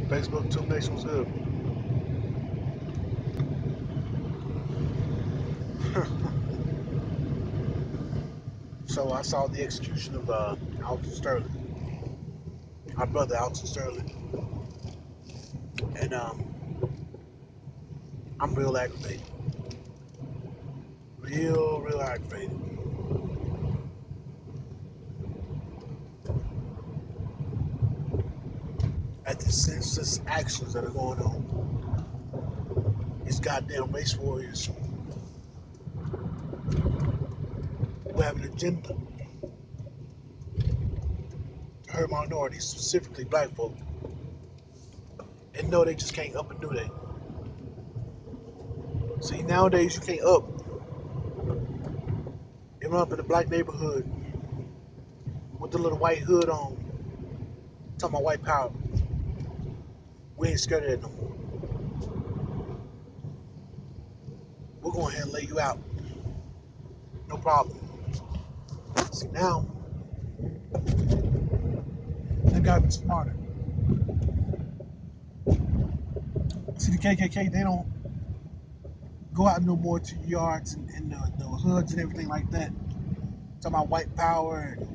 Facebook Tube Nation was good. So I saw the execution of Alton Sterling, our brother Alton Sterling, and I'm real aggravated, real aggravated at the senseless actions that are going on. These goddamn race warriors who have an agenda to hurt minorities, specifically black folk, and know they just can't up and do that. See, nowadays you can't up and run up in a black neighborhood with the little white hood on, talking about white power. We ain't scared of that no more. We're going ahead and lay you out. No problem. See, now, they got to be smarter. See, the KKK, they don't go out no more to yards and the hoods and everything like that. Talking about white power and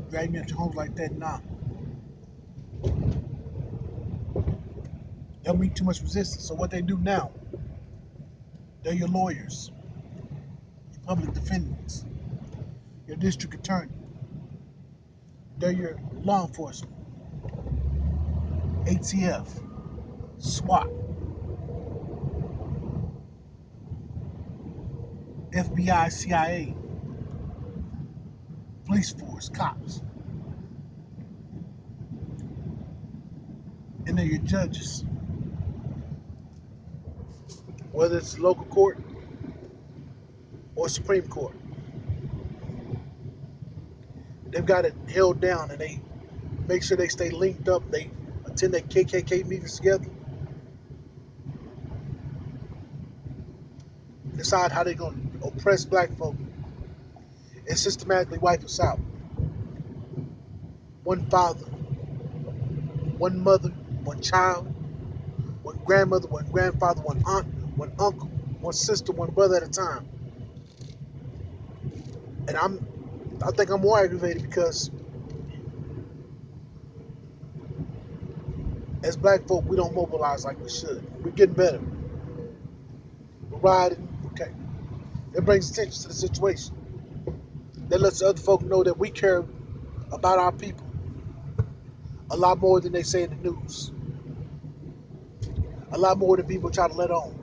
dragging you into homes like that. Nah. They'll meet too much resistance. So what they do now, they're your lawyers, your public defendants, your district attorney. They're your law enforcement, ATF, SWAT, FBI, CIA, police force, cops. And they're your judges. Whether it's local court or Supreme Court, they've got it held down and they make sure they stay linked up. They attend their KKK meetings together, decide how they're going to oppress black folk and systematically wipe us out. One father, one mother, one child, one grandmother, one grandfather, one aunt, one uncle, one sister, one brother at a time. And I think I'm more aggravated because as black folk, we don't mobilize like we should. We're getting better. We're riding. Okay. It brings attention to the situation. That lets other folk know that we care about our people a lot more than they say in the news. A lot more than people try to let on.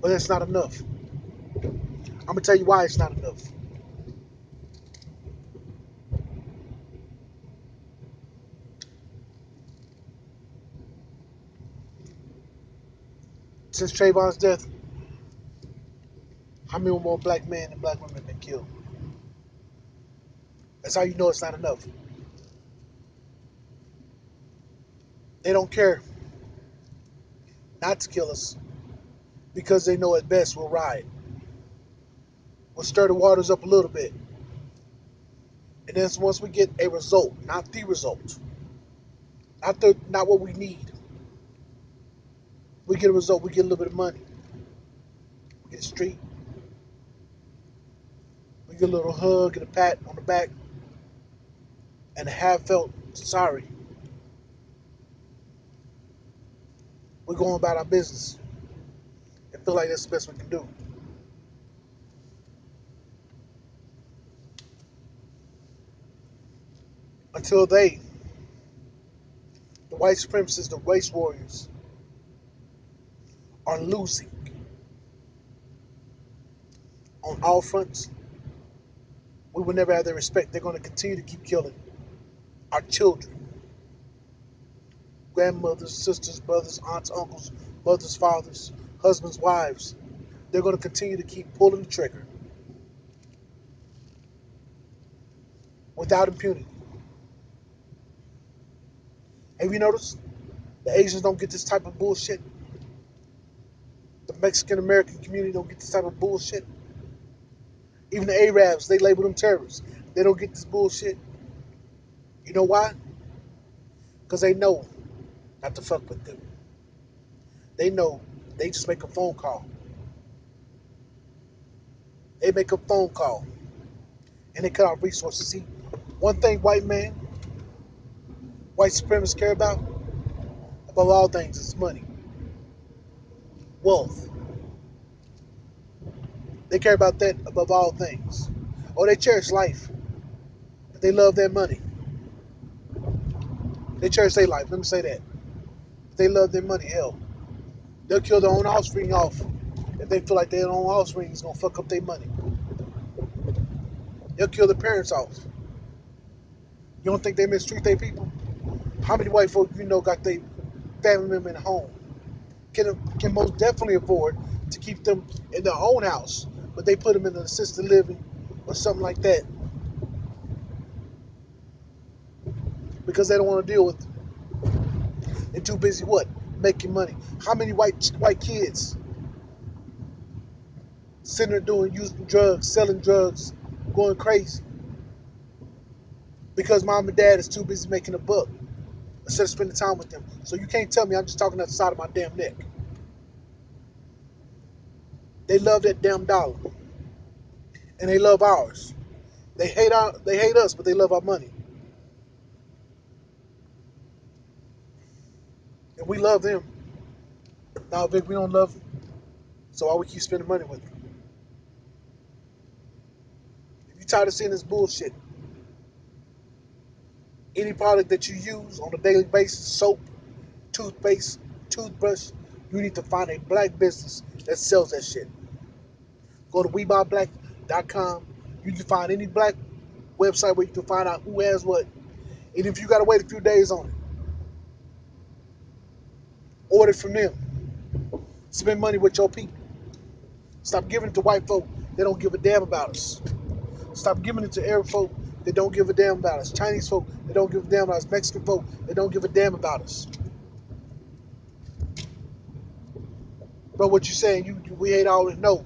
But it's not enough. I'm going to tell you why it's not enough. Since Trayvon's death, how many more black men and black women have been killed? That's how you know it's not enough. They don't care not to kill us because they know at best we'll ride. We'll stir the waters up a little bit. And then once we get a result, not the result, not what we need, we get a result, we get a little bit of money. We get a street, we get a little hug and a pat on the back and a half felt sorry. We're going about our business and feel like that's the best we can do. Until they, the white supremacists, the race warriors, are losing on all fronts, we will never have their respect. They're going to continue to keep killing our children, grandmothers, sisters, brothers, aunts, uncles, mothers, fathers, husbands, wives. They're going to continue to keep pulling the trigger without impunity. Have you noticed? The Asians don't get this type of bullshit. The Mexican American community don't get this type of bullshit. Even the Arabs, they label them terrorists. They don't get this bullshit. You know why? Because they know not to fuck with them. They know they just make a phone call. They make a phone call and they cut off resources. See, one thing white supremacists care about, above all things, is money, wealth. They care about that above all things. Oh, they cherish life, but they love their money. They cherish their life. Let me say that. They love their money. Hell, they'll kill their own offspring off if they feel like their own offspring is gonna fuck up their money. They'll kill their parents off. You don't think they mistreat their people? How many white folk you know got their family member in the home? Can most definitely afford to keep them in their own house, but they put them in an assisted living or something like that because they don't want to deal with it. They're too busy what? Making money. How many white kids sitting there doing using drugs, selling drugs, going crazy because mom and dad is too busy making a buck instead of spending time with them. So you can't tell me I'm just talking out the side of my damn neck. They love that damn dollar, and they love ours. They hate us, but they love our money, and we love them. Now, Vic, we don't love them, so why we keep spending money with them? If you're tired of seeing this bullshit, any product that you use on a daily basis, soap, toothpaste, toothbrush, you need to find a black business that sells that shit. Go to WeBuyBlack.com. You can find any black website where you can find out who has what. And if you gotta wait a few days on it, order from them. Spend money with your people. Stop giving it to white folk that don't give a damn about us. Stop giving it to Arab folk that don't give a damn about us. Chinese folk that don't give a damn about us. Mexican folk that don't give a damn about us. Bro, what you saying? We hate all this? No,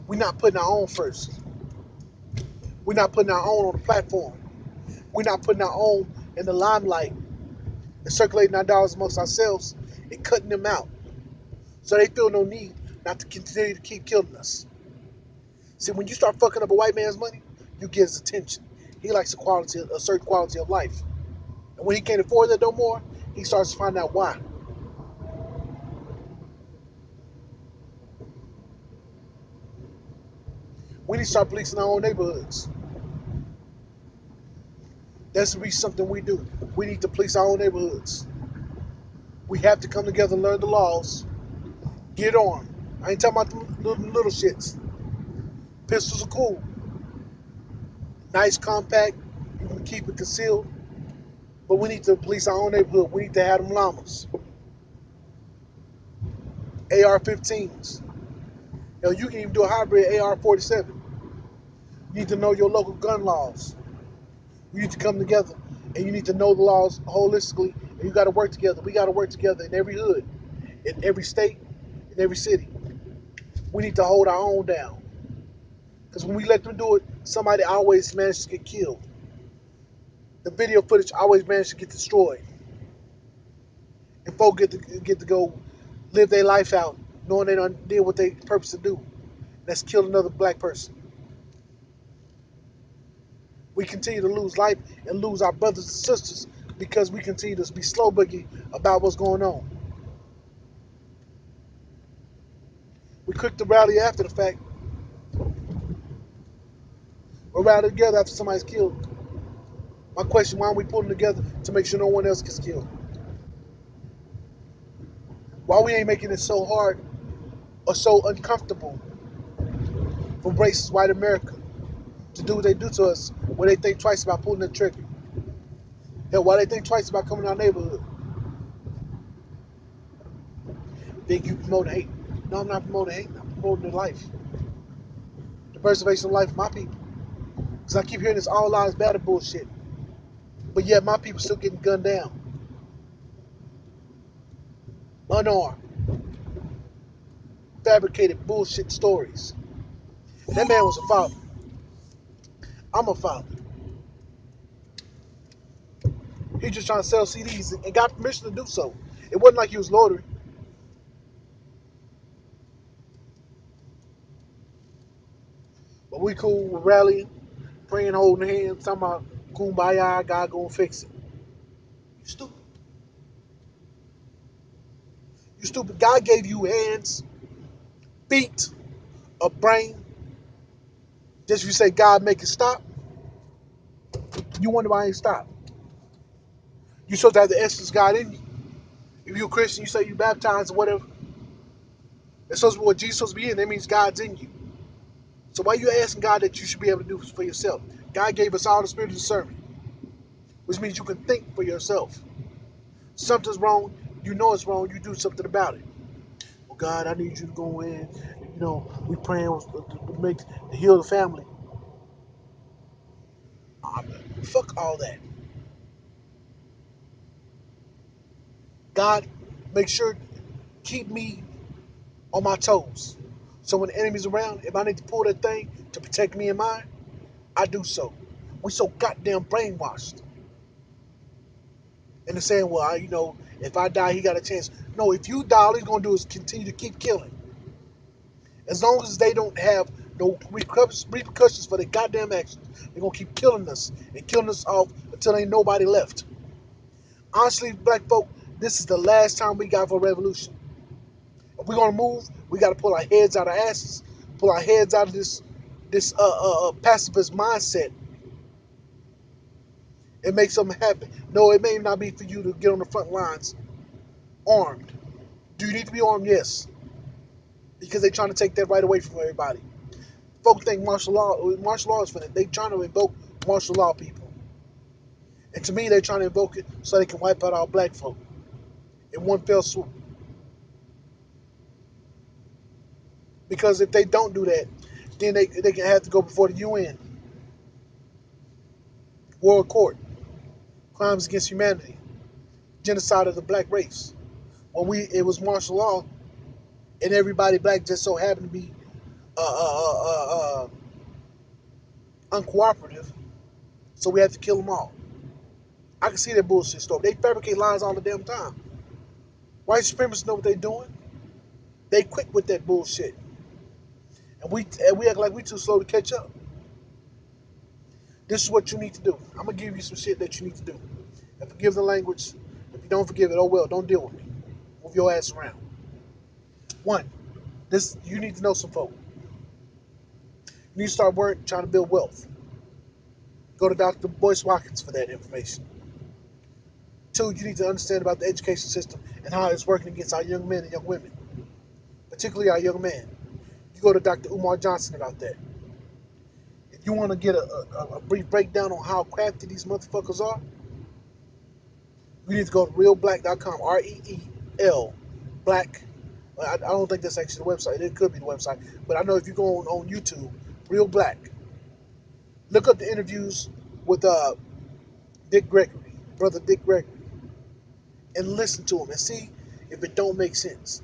we're not putting our own first. We're not putting our own on the platform. We're not putting our own in the limelight and circulating our dollars amongst ourselves and cutting them out. So they feel no need not to continue to keep killing us. See, when you start fucking up a white man's money, you get his attention. He likes a certain quality of life. And when he can't afford that no more, he starts to find out why. We need to start policing our own neighborhoods. That's to be something we do. We need to police our own neighborhoods. We have to come together and learn the laws. Get armed. I ain't talking about the little shits. Pistols are cool. Nice, compact. You can keep it concealed. But we need to police our own neighborhood. We need to have them llamas. AR-15s. Hell, you can even do a hybrid AR-47. You need to know your local gun laws. You need to come together and you need to know the laws holistically, and you got to work together. We got to work together in every hood, in every state, in every city. We need to hold our own down. Because when we let them do it, somebody always manages to get killed. The video footage always manages to get destroyed. And folk get to go live their life out knowing they don't did what they purpose to do. That's kill another black person. We continue to lose life and lose our brothers and sisters because we continue to be slow boogie about what's going on. We quick to rally after the fact, or rally together after somebody's killed. My question, why aren't we pulling together to make sure no one else gets killed? Why we ain't making it so hard or so uncomfortable for racist white America to do what they do to us when they think twice about pulling the trigger? Hell, why they think twice about coming to our neighborhood? Think you promote hate? No, I'm not promoting hate. I'm promoting the life, the preservation of life of my people. Because I keep hearing this all lives matter bullshit, but yet my people still getting gunned down, unarmed, fabricated bullshit stories. That man was a father. I'm a father. He just trying to sell CDs and got permission to do so. It wasn't like he was loitering. But we cool, we're rallying, praying, holding hands, talking about kumbaya, God gonna fix it. You stupid. You stupid. God gave you hands, feet, a brain. Just if you say God make it stop, you wonder why it ain't stop. You supposed to have the essence of God in you. If you're a Christian, you say you baptized or whatever. It's supposed to be what Jesus is supposed to be in. That means God's in you. So why are you asking God that you should be able to do for yourself? God gave us all the spirit of discernment, which means you can think for yourself. Something's wrong, you know it's wrong, you do something about it. Well, God, I need you to go in. We praying to heal the family. Fuck all that. God, make sure keep me on my toes. So when the enemy's around, if I need to pull that thing to protect me and mine, I do so. We so goddamn brainwashed. And they're saying, well, if I die, he got a chance. No, if you die, all he's gonna do is continue to keep killing. As long as they don't have no repercussions for their goddamn actions, they're gonna keep killing us and killing us off until ain't nobody left. Honestly, black folk, this is the last time we got for a revolution. If we're gonna move, we gotta pull our heads out of asses, pull our heads out of this pacifist mindset and make something happen. No, it may not be for you to get on the front lines armed. Do you need to be armed? Yes, because they're trying to take that right away from everybody. Folk think martial law is for that. They trying to invoke martial law people, and to me, they're trying to invoke it so they can wipe out all black folk in one fell swoop. Because if they don't do that, then they can have to go before the UN, World Court, crimes against humanity, genocide of the black race. When it was martial law, and everybody black just so happened to be uh, uh, uh, uh, uncooperative, so we had to kill them all. I can see that bullshit story. They fabricate lies all the damn time. White supremacists know what they're doing. They quick with that bullshit, and we act like we too slow to catch up. This is what you need to do. I'm gonna give you some shit that you need to do. And forgive the language. If you don't forgive it, oh well. Don't deal with me. Move your ass around. One, this you need to know some folk. You need to start trying to build wealth. Go to Dr. Boyce Watkins for that information. Two, you need to understand about the education system and how it's working against our young men and young women, particularly our young men. You go to Dr. Umar Johnson about that. If you want to get a brief breakdown on how crafty these motherfuckers are, you need to go to realblack.com, REEL, black. I don't think that's actually the website. It could be the website. But I know if you go on YouTube, Real Black, look up the interviews with Dick Gregory, brother Dick Gregory, and listen to him and see if it don't make sense.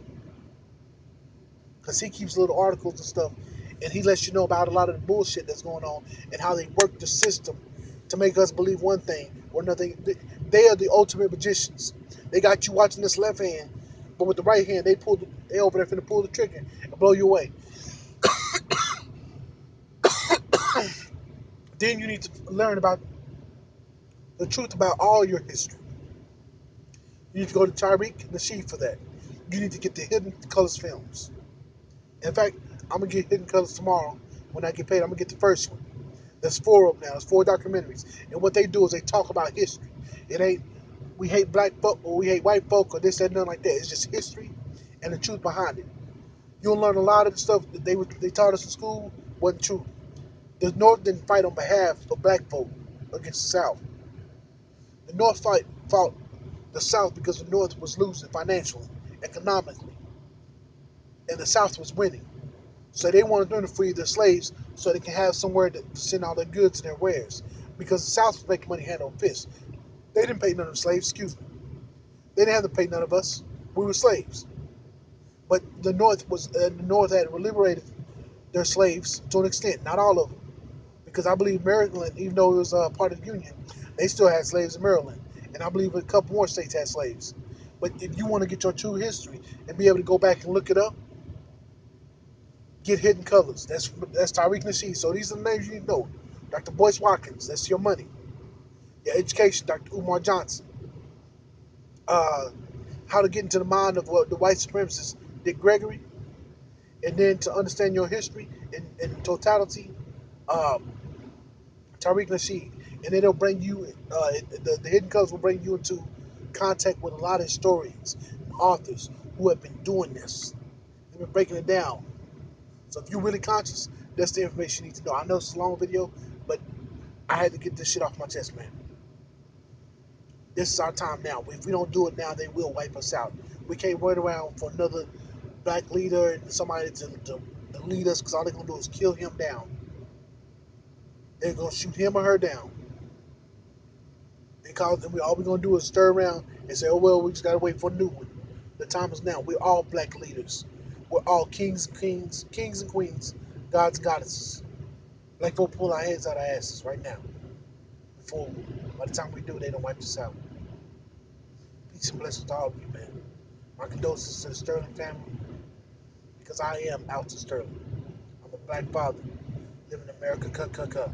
Because he keeps little articles and stuff, and he lets you know about a lot of the bullshit that's going on and how they work the system to make us believe one thing or another. They are the ultimate magicians. They got you watching this left hand, but with the right hand, they over there finna pull the trigger and blow you away. Then you need to learn about the truth about all your history. You need to go to Tariq Nasheed for that. You need to get the Hidden Colors films. In fact, I'm gonna get Hidden Colors tomorrow when I get paid. I'm gonna get the first one. There's four of them now. There's four documentaries, and what they do is they talk about history. It ain't we hate black folk or we hate white folk or this, that, nothing like that. It's just history and the truth behind it. You'll learn a lot of the stuff that they taught us in school wasn't true. The North didn't fight on behalf of black folk against the South. The North fought the South because the North was losing financially, economically, and the South was winning. So they wanted them to free their slaves so they can have somewhere to send all their goods and their wares. Because the South was making money hand over fist. They didn't pay none of the slaves, excuse me. They didn't have to pay none of us. We were slaves. But the North had liberated their slaves to an extent, not all of them. Because I believe Maryland, even though it was part of the Union, they still had slaves in Maryland. and I believe a couple more states had slaves. But if you want to get your true history and be able to go back and look it up, get Hidden Colors. That's Tariq Nasheed. So these are the names you need to know. Dr. Boyce Watkins, that's your money. Your education, Dr. Umar Johnson. Uh, how to get into the mind of the white supremacist, Dick Gregory. And then to understand your history in totality, um, Tariq Nasheed. And it'll bring you, the Hidden Colors will bring you into contact with a lot of historians and authors who have been doing this. They've been breaking it down. So if you're really conscious, that's the information you need to know. I know it's a long video, but I had to get this shit off my chest, man. This is our time now. If we don't do it now, they will wipe us out. We can't wait around for another black leader and somebody to lead us, because all they're going to do is kill him down. They're going to shoot him or her down. Because all we're going to do is stir around and say, oh, well, we just got to wait for a new one. The time is now. We're all black leaders. We're all kings and queens, gods and goddesses. Black folk pull our heads out our asses right now. Before, by the time we do, they don't wipe us out. Peace and blessings to all of you, man. My condolences to the Sterling family, because I am Alton Sterling. I'm a black father, living in America,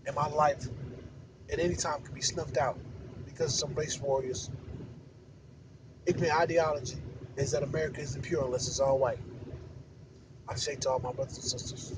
and my life at any time can be snuffed out because of some race warriors. Ignorant ideology is that America isn't pure unless it's all white. I say to all my brothers and sisters,